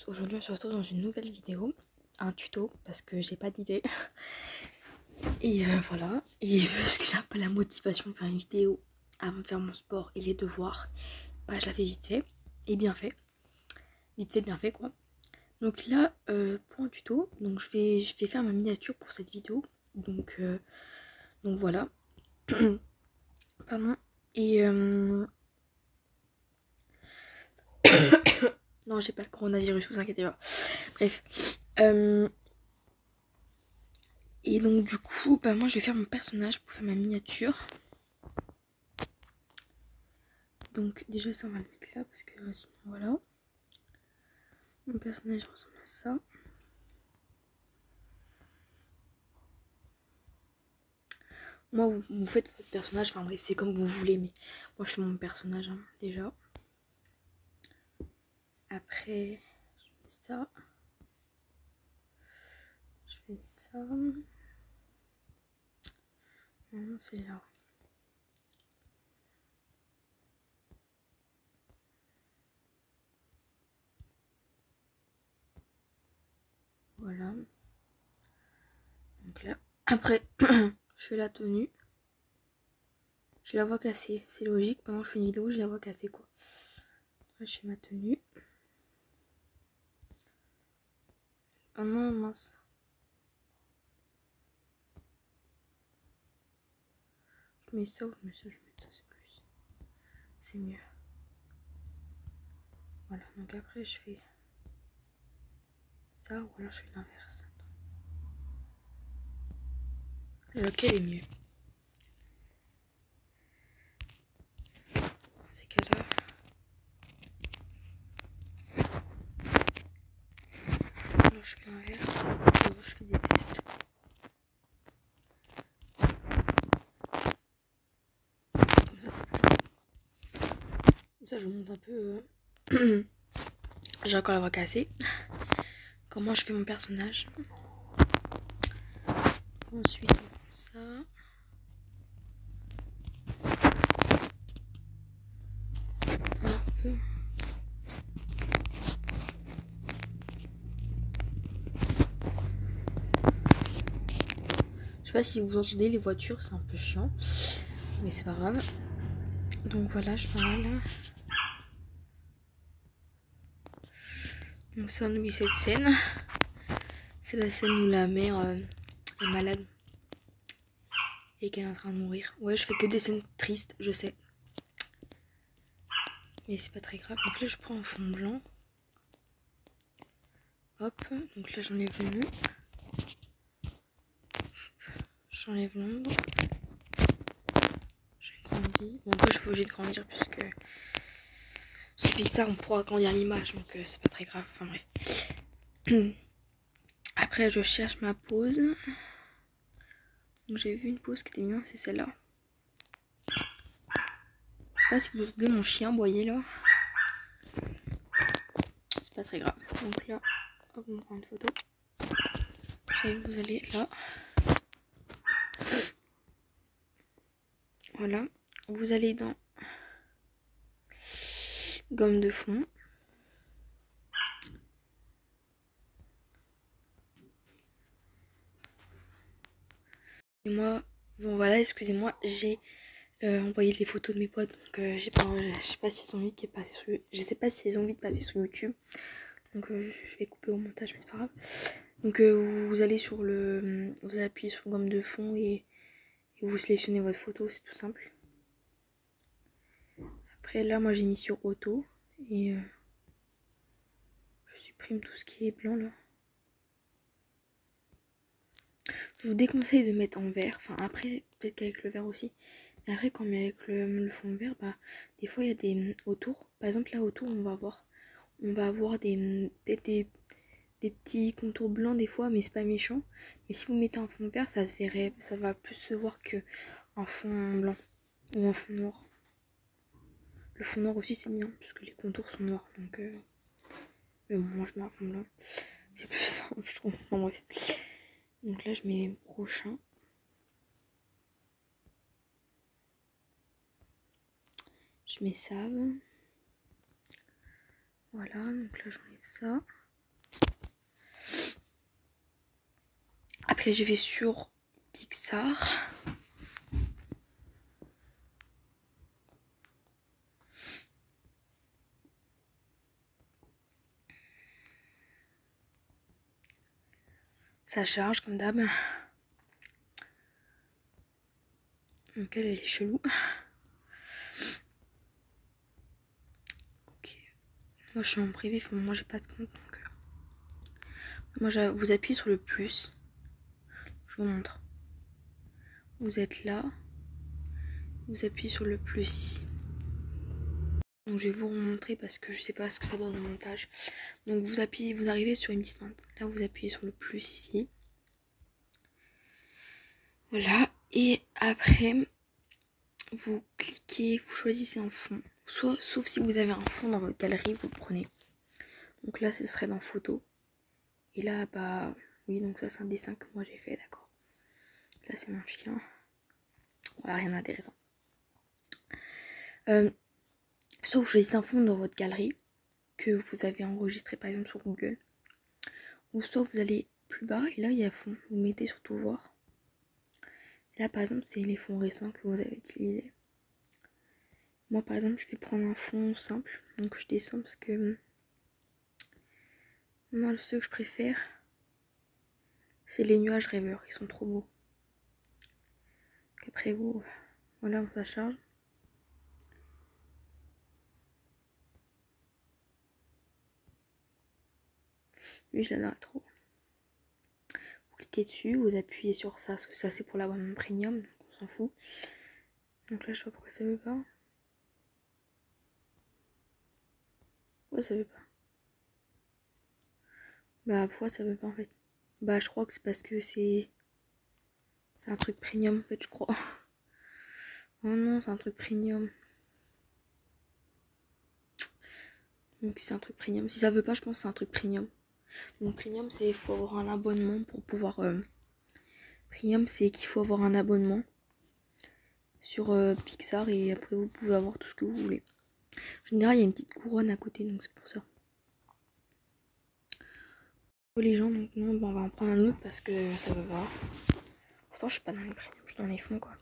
aujourd'hui on se retrouve dans une nouvelle vidéo, un tuto parce que j'ai pas d'idée. Et voilà, et parce que j'ai un peu la motivation de faire une vidéo avant de faire mon sport et les devoirs, bah je la fais vite fait et bien fait. Vite fait, bien fait quoi. Donc là, pour un tuto, donc je vais faire ma miniature pour cette vidéo. Donc voilà. Pardon. Et non, j'ai pas le coronavirus, vous inquiétez pas. Bref. Et donc du coup, bah moi je vais faire mon personnage pour faire ma miniature. Donc déjà ça on va le mettre là parce que sinon voilà. Mon personnage ressemble à ça. Moi vous faites votre personnage, enfin bref c'est comme vous voulez, mais moi je fais mon personnage hein, déjà. Après je fais ça. Je fais ça. Non c'est là. Voilà. Donc là, après je fais la tenue. Je la vois casser, c'est logique, pendant que je fais une vidéo je la vois casser quoi. Après je fais ma tenue. Ah non mince. Je mets ça ou je mets ça, je mets ça, c'est plus. C'est mieux. Voilà, donc après je fais ça ou alors je fais l'inverse. Lequel est mieux? Dans ces cas-là. Alors je fais l'inverse. Je fais des tests. Comme ça, c'est plus. Comme ça, je monte un peu. J'ai encore la voix cassée. Comment je fais mon personnage. Ensuite, ça. Un peu. Je sais pas si vous entendez les voitures, c'est un peu chiant. Mais c'est pas grave. Donc voilà, je fais là. Donc ça, on oublie cette scène. C'est la scène où la mère est malade. Et qu'elle est en train de mourir. Ouais, je fais que des scènes tristes, je sais. Mais c'est pas très grave. Donc là, je prends un fond blanc. Hop. Donc là, j'enlève le nom. J'enlève l'ombre. J'ai grandi. Bon, après, je suis obligée de grandir puisque c'est Pixar, on pourra agrandir l'image. Donc c'est pas très grave. Enfin bref. Après, je cherche ma pose. Donc j'ai vu une pose qui était bien, c'est celle-là. Je sais pas si vous entendez mon chien aboyer là. C'est pas très grave. Donc là, hop, on prend une photo. Après, vous allez là. Voilà. Vous allez dans gomme de fond. Et moi, bon voilà, excusez-moi, j'ai envoyé les photos de mes potes. Donc je sais pas si elles ont envie de passer sur, je sais pas si elles ont envie de passer sur YouTube. Donc je vais couper au montage, mais c'est pas grave. Donc vous allez sur le, vous appuyez sur gomme de fond et vous sélectionnez votre photo, c'est tout simple. Après là, moi j'ai mis sur auto et je supprime tout ce qui est blanc là. Je vous déconseille de mettre en vert. Enfin après, peut-être qu'avec le vert aussi. Mais après quand on met avec le fond vert, bah des fois il y a des autour. Par exemple là autour on va avoir des petits contours blancs des fois, mais c'est pas méchant. Mais si vous mettez un fond vert, ça se verrait, ça va plus se voir que un fond blanc ou un fond noir. Le fond noir aussi c'est bien puisque les contours sont noirs, donc mais bon, moi je mets un fond blanc, c'est plus simple je trouve. Enfin, bref. Donc là je mets prochain. Je mets save. Voilà, donc là j'enlève ça. Après je vais sur Pixar. Ça charge comme d'hab. Donc elle est chelou. Ok. Moi je suis en privé, moi j'ai pas de compte. Donc... Moi vous appuyez sur le plus. Je vous montre. Vous êtes là. Vous appuyez sur le plus ici. Donc je vais vous remontrer parce que je sais pas ce que ça donne au montage. Donc vous appuyez, vous arrivez sur une petite main. Là vous appuyez sur le plus ici. Voilà. Et après vous cliquez, vous choisissez un fond. Sauf si vous avez un fond dans votre galerie, vous le prenez. Donc là ce serait dans photo. Et là bah oui, donc ça c'est un dessin que moi j'ai fait, d'accord. Là c'est mon chien. Voilà, rien d'intéressant. Soit vous choisissez un fond dans votre galerie que vous avez enregistré par exemple sur Google. Ou soit vous allez plus bas et là il y a fond. Vous mettez sur tout voir. Et là par exemple c'est les fonds récents que vous avez utilisés. Moi par exemple je vais prendre un fond simple. Donc je descends parce que moi ce que je préfère c'est les nuages rêveurs. Ils sont trop beaux. Donc, après vous, voilà, ça charge. Lui je l'adore trop. Vous cliquez dessus, vous appuyez sur ça, parce que ça c'est pour l'abonnement premium, donc on s'en fout. Donc là je sais pas pourquoi ça veut pas. Pourquoi ça veut pas? Bah pourquoi ça veut pas en fait? Bah je crois que c'est parce que c'est un truc premium en fait je crois. Oh non c'est un truc premium. Donc c'est un truc premium. Si ça veut pas je pense que c'est un truc premium. Donc premium c'est il faut avoir un abonnement pour pouvoir... Premium c'est qu'il faut avoir un abonnement sur Pixar et après vous pouvez avoir tout ce que vous voulez. En général il y a une petite couronne à côté donc c'est pour ça. Les gens donc non bon, on va en prendre un autre parce que ça veut pas. Pourtant je suis pas dans les premium, je suis dans les fonds quoi.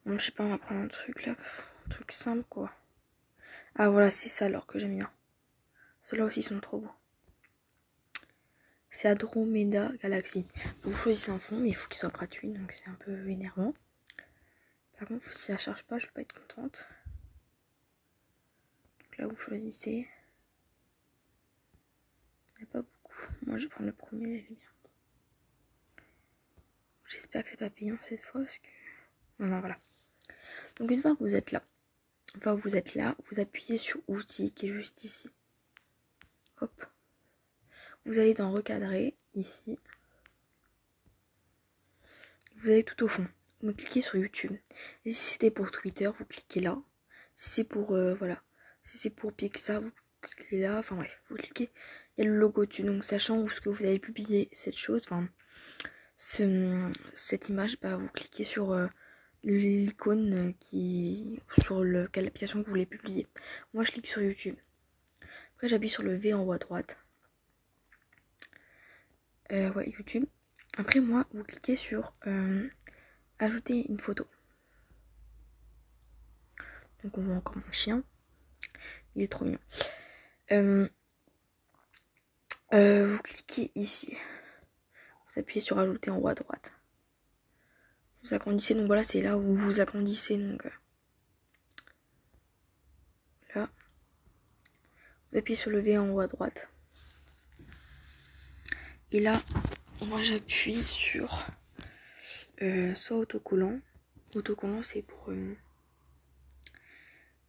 Bon je sais pas on va prendre un truc là. Un truc simple quoi. Ah voilà c'est ça alors que j'aime bien. Ceux-là aussi sont trop beaux. C'est Andromeda Galaxy. Vous choisissez un fond mais il faut qu'il soit gratuit donc c'est un peu énervant. Par contre si ça charge pas je vais pas être contente. Donc là vous choisissez. Il n'y a pas beaucoup. Moi je vais prendre le premier, il est bien. J'espère que c'est pas payant cette fois parce que... Non, voilà. Donc une fois que vous êtes là, vous appuyez sur outils qui est juste ici. Hop. Vous allez dans recadrer, ici. Vous allez tout au fond. Vous cliquez sur YouTube. Et si c'était pour Twitter, vous cliquez là. Si c'est pour, voilà. Si c'est pour Pixar, vous cliquez là. Enfin bref, vous cliquez. Il y a le logo dessus. Donc sachant où ce que vous avez publié cette chose, enfin, cette image, bah, vous cliquez sur l'icône sur quelle application que vous voulez publier. Moi je clique sur YouTube. Après j'appuie sur le V en haut à droite. Ouais, YouTube. Après moi vous cliquez sur ajouter une photo. Donc on voit encore mon chien. Il est trop mignon. Vous cliquez ici. Vous appuyez sur ajouter en haut à droite. Vous agrandissez, donc voilà c'est là où vous agrandissez donc là. Vous appuyez sur le V en haut à droite. Et là, moi j'appuie sur soit autocollant. Autocollant c'est pour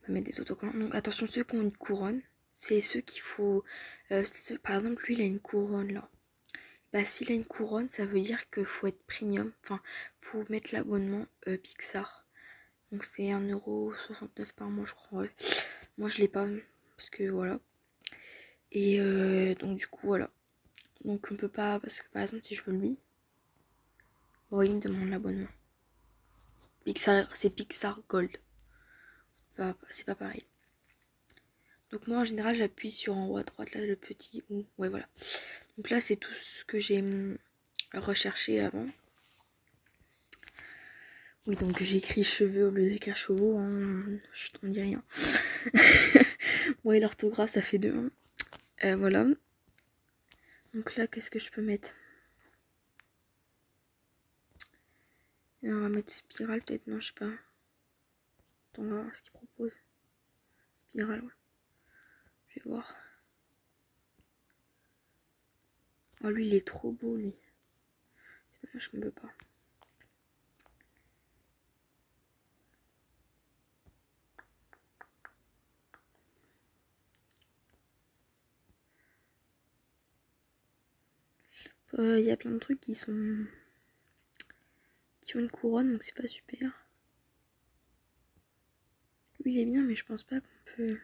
mettre des autocollants. Donc attention, ceux qui ont une couronne, c'est ceux qu'il faut... par exemple, lui il a une couronne là. Bah s'il a une couronne, ça veut dire qu'il faut être premium. Enfin, faut mettre l'abonnement Pixar. Donc c'est 1,69€ par mois je crois. Ouais. Moi je l'ai pas parce que voilà. Et donc du coup voilà. Donc on peut pas, parce que par exemple si je veux lui, bon, il me demande l'abonnement. Pixar, c'est Pixar Gold. C'est pas pareil. Donc moi en général j'appuie sur en haut à droite là le petit ou ouais voilà. Donc là c'est tout ce que j'ai recherché avant. Oui, donc j'ai écrit cheveux au lieu d'écrire chevaux, hein. Je t'en dis rien. Ouais, l'orthographe, ça fait 2. Hein. Voilà. Donc là, qu'est-ce que je peux mettre? On va mettre spirale, peut-être, non, je sais pas. Attends, on va voir ce qu'il propose. Spirale, ouais. Je vais voir. Oh, lui, il est trop beau, lui. C'est dommage qu'on peut pas. Il y a plein de trucs qui ont une couronne, donc c'est pas super. Lui, il est bien, mais je pense pas qu'on peut...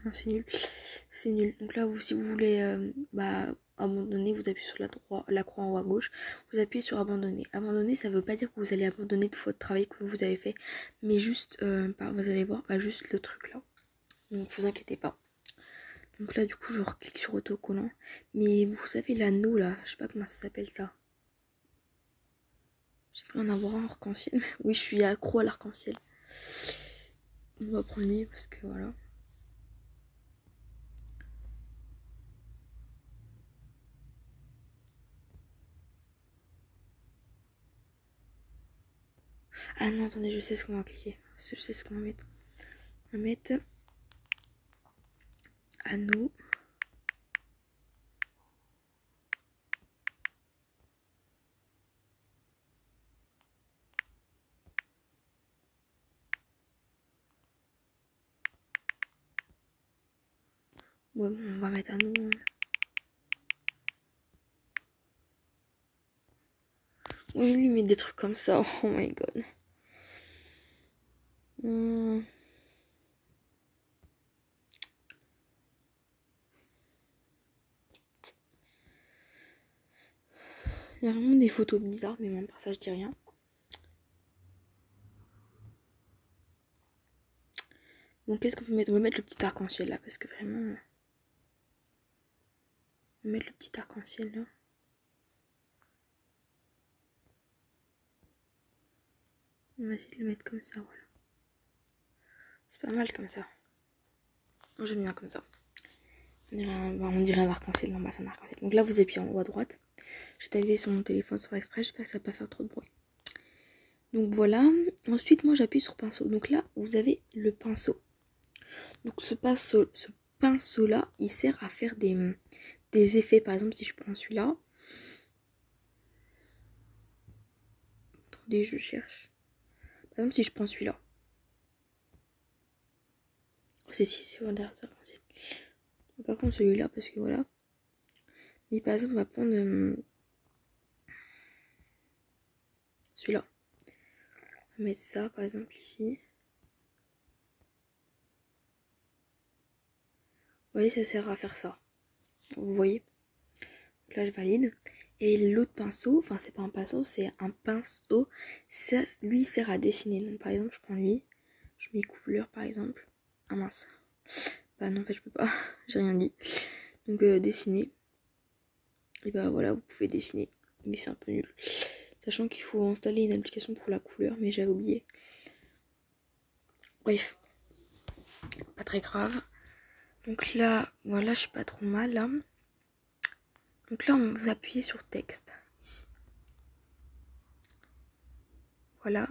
Non, c'est nul. C'est nul. Donc là, si vous voulez abandonner, vous appuyez sur la croix en haut à gauche. Vous appuyez sur abandonner. Abandonner, ça veut pas dire que vous allez abandonner tout votre travail que vous avez fait. Mais juste, vous allez voir, juste le truc là. Donc vous inquiétez pas. Donc là, du coup, je reclique sur autocollant. Mais vous savez, l'anneau là, je sais pas comment ça s'appelle ça. J'ai pu en avoir un arc-en-ciel. Oui, je suis accro à l'arc-en-ciel. On va prendre lui parce que voilà. Ah non, attendez, je sais ce qu'on va cliquer. Je sais ce qu'on va mettre. On va mettre anneau. Ouais, bon, on va mettre anneau. Oui, lui met des trucs comme ça. Oh my god. Il y a vraiment des photos bizarres, mais bon, par ça, je dis rien. Bon, qu'est-ce qu'on peut mettre? On va mettre le petit arc-en-ciel là, parce que vraiment... On va mettre le petit arc-en-ciel là. On va essayer de le mettre comme ça, voilà. C'est pas mal comme ça. Moi, j'aime bien comme ça. On dirait un arc-en-ciel. Non, c'est un arc-en-ciel. Donc là, vous appuyez en haut à droite. J'ai tapé sur mon téléphone sur exprès. J'espère que ça va pas faire trop de bruit. Donc voilà. Ensuite, moi, j'appuie sur pinceau. Donc là, vous avez le pinceau. Donc ce pinceau là, il sert à faire des effets. Par exemple, si je prends celui-là. Attendez, je cherche. Par exemple, si je prends celui-là. Oh, c'est vraiment derrière ça. On va pas prendre celui-là parce que voilà. Mais par exemple, on va prendre celui-là. On va mettre ça, par exemple, ici. Vous voyez, ça sert à faire ça. Vous voyez. Donc là, je valide. Et l'autre pinceau, enfin, c'est pas un pinceau, c'est un pinceau. Ça, lui, il sert à dessiner. Donc, par exemple, je prends lui. Je mets couleur, par exemple. Ah mince. Bah non, en fait, je peux pas. J'ai rien dit. Donc, dessiner. Et bah voilà, vous pouvez dessiner. Mais c'est un peu nul. Sachant qu'il faut installer une application pour la couleur, mais j'avais oublié. Bref. Pas très grave. Donc là, voilà, je suis pas trop mal là. Donc là, on va appuyer sur texte, ici. Voilà.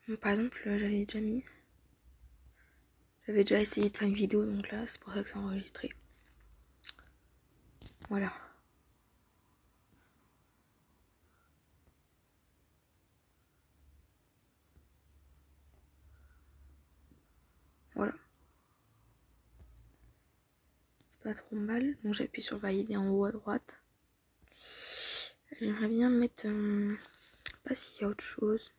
Donc, par exemple, j'avais déjà essayé de faire une vidéo, donc là, c'est pour ça que c'est enregistré. Voilà. Voilà. C'est pas trop mal. Donc j'appuie sur valider en haut à droite. J'aimerais bien mettre... je sais pas s'il y a autre chose.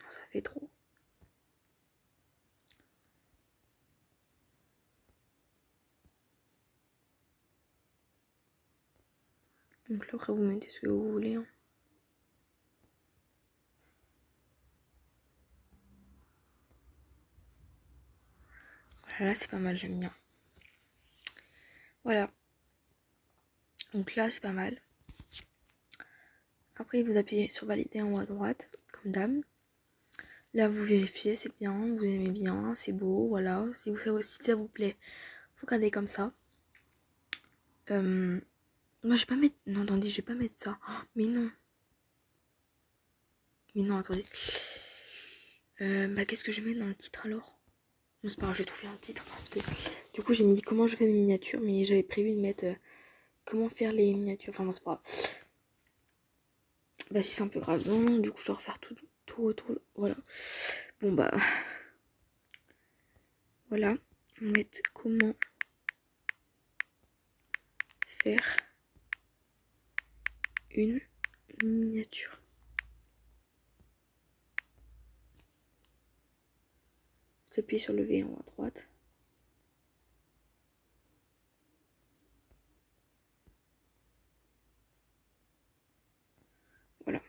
Non, ça fait trop. Donc là, après, vous mettez ce que vous voulez. Hein. Là, c'est pas mal, j'aime bien. Voilà. Donc là, c'est pas mal. Après, vous appuyez sur valider en haut à droite, comme d'hab. Là, vous vérifiez, c'est bien, vous aimez bien, c'est beau, voilà. Si ça vous plaît, faut garder comme ça. Moi, je vais pas mettre... Non, attendez, je vais pas mettre ça. Oh, mais non. Mais non, attendez. Qu'est-ce que je mets dans le titre alors? Bon, c'est pas grave, je vais trouver un titre parce que du coup, j'ai mis comment je fais mes miniatures, mais j'avais prévu de mettre comment faire les miniatures. Enfin, bon, c'est pas grave. Bah, si c'est un peu grave, non, du coup, je dois refaire tout autour. Voilà. Bon, bah. Voilà. On va mettre comment faire une miniature. Vous appuyez sur le V en haut à droite. Voilà.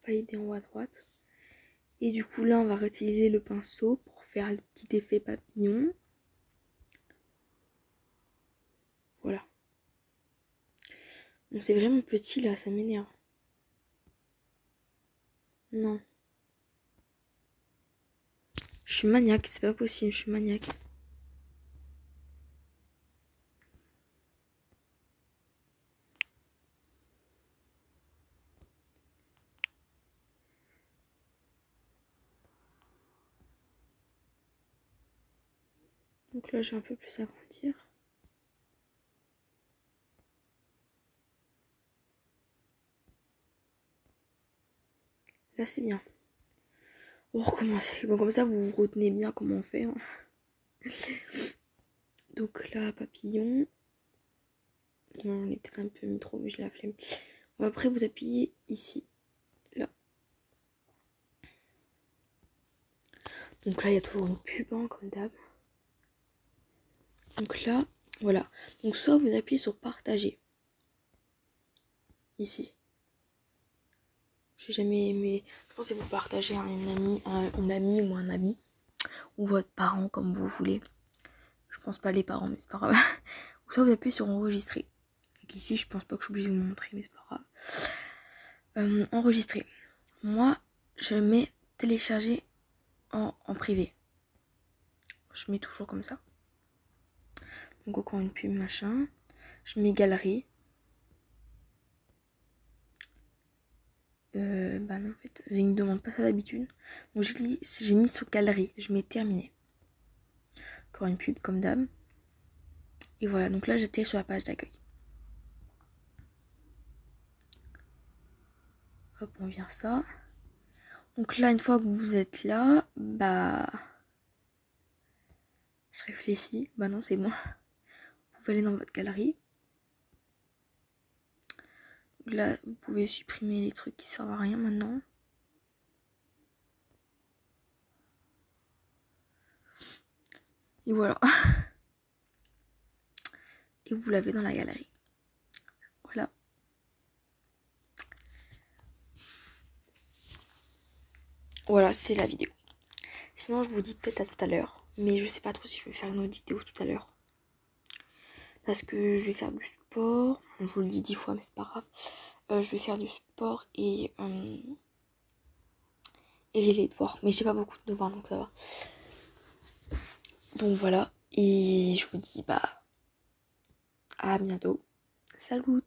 Valider en haut à droite. Et du coup, là, on va réutiliser le pinceau pour faire le petit effet papillon. Voilà. Bon, c'est vraiment petit là, ça m'énerve. Non. Je suis maniaque, c'est pas possible, je suis maniaque. Donc là, je vais un peu plus agrandir. Là, c'est bien. On va recommencer. Bon, comme ça, vous retenez bien comment on fait. Hein. Donc là, papillon. On est peut-être un peu mis trop, mais j'ai la flemme. Bon, après, vous appuyez ici. Là. Donc là, il y a toujours une pub, hein, comme d'hab. Donc là, voilà. Donc soit vous appuyez sur partager. Ici. J'ai jamais aimé. Je pense que vous partagez à une amie ou un ami. Ou votre parent, comme vous voulez. Je pense pas les parents, mais c'est pas grave. Ou soit vous appuyez sur enregistrer. Donc ici, je pense pas que je suis obligée de vous montrer, mais c'est pas grave. Enregistrer. Moi, je mets télécharger en privé. Je mets toujours comme ça. Donc encore une pub, machin. Je mets galerie. Bah non, en fait, je ne demande pas ça d'habitude. Donc j'ai mis sur galerie. Je mets terminé. Encore une pub, comme d'hab. Et voilà, donc là, j'étais sur la page d'accueil. Hop, on vient ça. Donc là, une fois que vous êtes là, bah... Je réfléchis. Bah non, c'est bon. Vous pouvez aller dans votre galerie. Donc là, vous pouvez supprimer les trucs qui servent à rien maintenant. Et voilà. Et vous l'avez dans la galerie. Voilà. Voilà, c'est la vidéo. Sinon, je vous dis peut-être à tout à l'heure. Mais je sais pas trop si je vais faire une autre vidéo tout à l'heure. Parce que je vais faire du sport. Je vous le dis 10 fois, mais c'est pas grave. Je vais faire du sport et j'ai les devoirs. Mais j'ai pas beaucoup de devoirs, donc ça va. Donc voilà. Et je vous dis bah à bientôt. Salut!